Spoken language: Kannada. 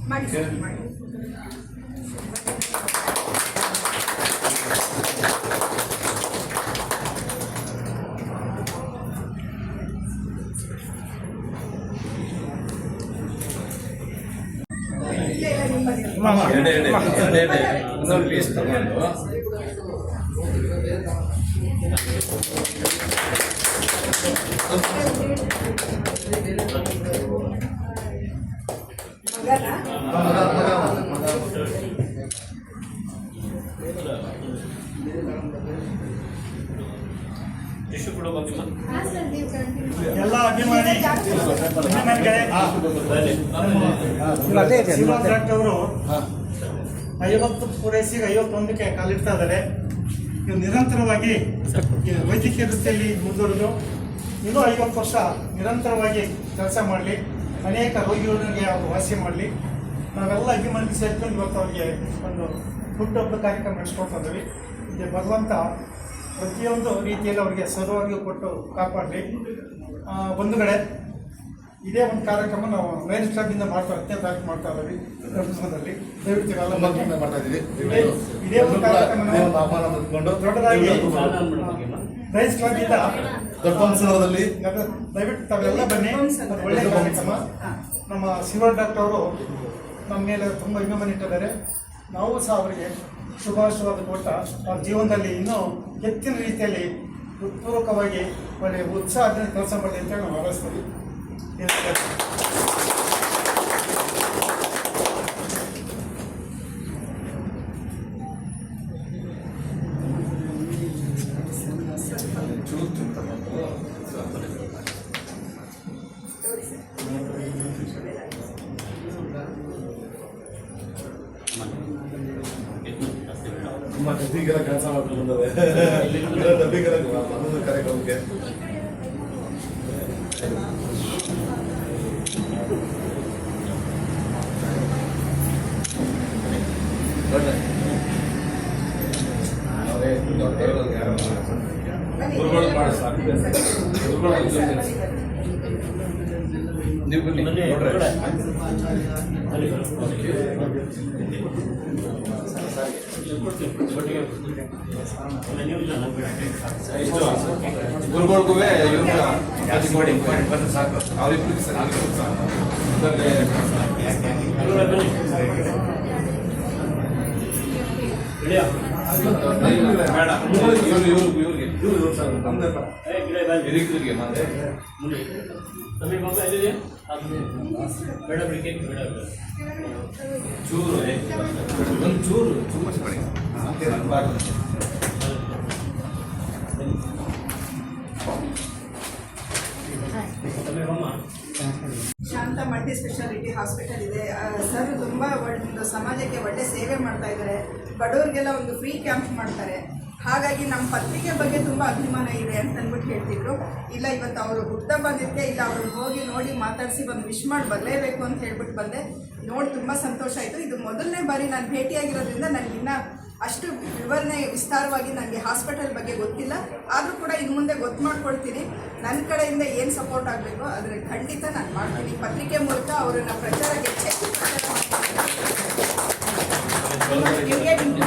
ಮಾಡಿ ಪ್ಲೀಸ್ ತಗೊಂಡು ಎಲ್ಲ ಅಭಿಮಾನಿಗಳೇ ಅವರು 50 ಪೂರೈಸಿ 51ಕ್ಕೆ ಕಾಲಿಡ್ತಾ ಇದ್ದಾರೆ. ಇವು ನಿರಂತರವಾಗಿ ವೈದ್ಯಕೀಯ ವೃತ್ತಿಯಲ್ಲಿ ಮುಂದುವರೆದು ಇನ್ನೂ 50 ವರ್ಷ ನಿರಂತರವಾಗಿ ಕೆಲಸ ಮಾಡಲಿ, ಅನೇಕ ರೋಗಿಗಳಿಗೆ ಅವರು ವಾಸಿ ಮಾಡಲಿ. ನಾವೆಲ್ಲ ಅಭಿಮಾನಿಗಳು ಸೇರ್ಕೊಂಡು ಇವತ್ತು ಅವರಿಗೆ ಒಂದು ಹುಟ್ಟುಹಬ್ಬದ ಕಾರ್ಯಕ್ರಮ ನಡೆಸ್ಕೊಳ್ತಾ ಇದ್ದೀವಿ. ಇಲ್ಲಿ ಭಗವಂತ ಪ್ರತಿಯೊಂದು ರೀತಿಯಲ್ಲಿ ಅವರಿಗೆ ಸರ್ವವಾಗಿ ಕೊಟ್ಟು ಕಾಪಾಡಲಿ. ಒಂದು ಕಡೆ ಇದೇ ಒಂದು ಕಾರ್ಯಕ್ರಮ ನಾವು ಲಯನ್ಸ್ ಕ್ಲಬ್ಬಿಂದ ಮಾಡ್ತಾ ಇದ್ದೀವಿ ಧರ್ಮಸ್ಥಳದಲ್ಲಿ. ದಯವಿಟ್ಟು ಮಾಡ್ತಾ ಇದ್ದೀವಿ. ಇದೇ ಒಂದು ಕಾರ್ಯಕ್ರಮ ದೊಡ್ಡದಾಗಿ ಲಯನ್ಸ್ ಕ್ಲಬ್ಬಿಂದ ಧರ್ಮಸ್ಥಳದಲ್ಲಿ ದಯವಿಟ್ಟು ತಾವೆಲ್ಲ ಬನ್ನಿ. ಒಳ್ಳೆಯ ಕಾರ್ಯಕ್ರಮ. ನಮ್ಮ ಶಿವ ಡಾಕ್ಟರ್ ಅವರು ನಮ್ಮ ಮೇಲೆ ತುಂಬ ಅಭಿಮಾನ ಇಟ್ಟಿದ್ದಾರೆ. ನಾವು ಸಹ ಅವರಿಗೆ ಶುಭಾಶಯವಾದ ಕೊಟ್ಟ ಅವ್ರ ಜೀವನದಲ್ಲಿ ಇನ್ನೂ ಹೆಚ್ಚಿನ ರೀತಿಯಲ್ಲಿ ಉತ್ಪೂರ್ವಕವಾಗಿ ಒಳ್ಳೆಯ ಉತ್ಸಾಹದಿಂದ ಕೆಲಸ ಮಾಡಲಿ ಅಂತೇಳಿ ನಾವು ಹಾರೈಸ್ತೀವಿ. ಡಬ್ಬಿಗೆಲ್ಲ ಕೆಲಸ ಮಾಡ್ಕೊಂಡು ಡಬ್ಬಿಗೆಲ್ಲ ಅನ್ನೋದು ಕಾರ್ಯಕ್ರಮಕ್ಕೆ ನೀವು ಬನ್ನಿ ನೋಡ್ರೆ ಗುರುಗಳಿಗೂ ಸಾಕು ಅವ್ರಿಬ್ರಿಗೆ ಸಾಕು ಚೂರು ಒಂದು ಚೂರು ಶಾಂತ ಮಲ್ಟಿ ಸ್ಪೆಷಾಲಿಟಿ ಹಾಸ್ಪಿಟಲ್ ಇದೆ ಸರ್. ತುಂಬ ಒಂದು ಸಮಾಜಕ್ಕೆ ಒಳ್ಳೆ ಸೇವೆ ಮಾಡ್ತಾ ಇದ್ದಾರೆ. ಬಡವರಿಗೆಲ್ಲ ಒಂದು ಫ್ರೀ ಕ್ಯಾಂಪ್ ಮಾಡ್ತಾರೆ. ಹಾಗಾಗಿ ನಮ್ಮ ಪತ್ರಿಕೆ ಬಗ್ಗೆ ತುಂಬ ಅಭಿಮಾನ ಇದೆ ಅಂತ ಅಂದ್ಬಿಟ್ಟು ಹೇಳ್ತಿದ್ರು. ಇಲ್ಲ ಇವತ್ತು ಅವರು ಹುಟ್ಟ ಬಂದಿದ್ದೆ, ಇಲ್ಲ ಅವ್ರನ್ನ ಹೋಗಿ ನೋಡಿ ಮಾತಾಡಿಸಿ ಒಂದು ವಿಶ್ ಮಾಡಿ ಬರಲೇಬೇಕು ಅಂತ ಹೇಳ್ಬಿಟ್ಟು ಬಂದೆ. ನೋಡಿ ತುಂಬ ಸಂತೋಷ ಆಯಿತು. ಇದು ಮೊದಲನೇ ಬಾರಿ ನಾನು ಭೇಟಿಯಾಗಿರೋದ್ರಿಂದ ನನಗಿನ್ನ ಅಷ್ಟು ವಿಸ್ತಾರವಾಗಿ ನನಗೆ ಹಾಸ್ಪಿಟಲ್ ಬಗ್ಗೆ ಗೊತ್ತಿಲ್ಲ. ಆದರೂ ಕೂಡ ಇನ್ನು ಮುಂದೆ ಗೊತ್ತು ಮಾಡ್ಕೊಳ್ತೀನಿ. ನನ್ನ ಕಡೆಯಿಂದ ಏನು ಸಪೋರ್ಟ್ ಆಗಬೇಕು ಆದರೆ ಖಂಡಿತ ನಾನು ಮಾಡ್ತೀನಿ. ಪತ್ರಿಕೆ ಮೂಲಕ ಅವರನ್ನು ಪ್ರಚಾರಕ್ಕೆ ಹೆಚ್ಚು ಪ್ರಚಾರ ಮಾಡ್ತೀನಿ.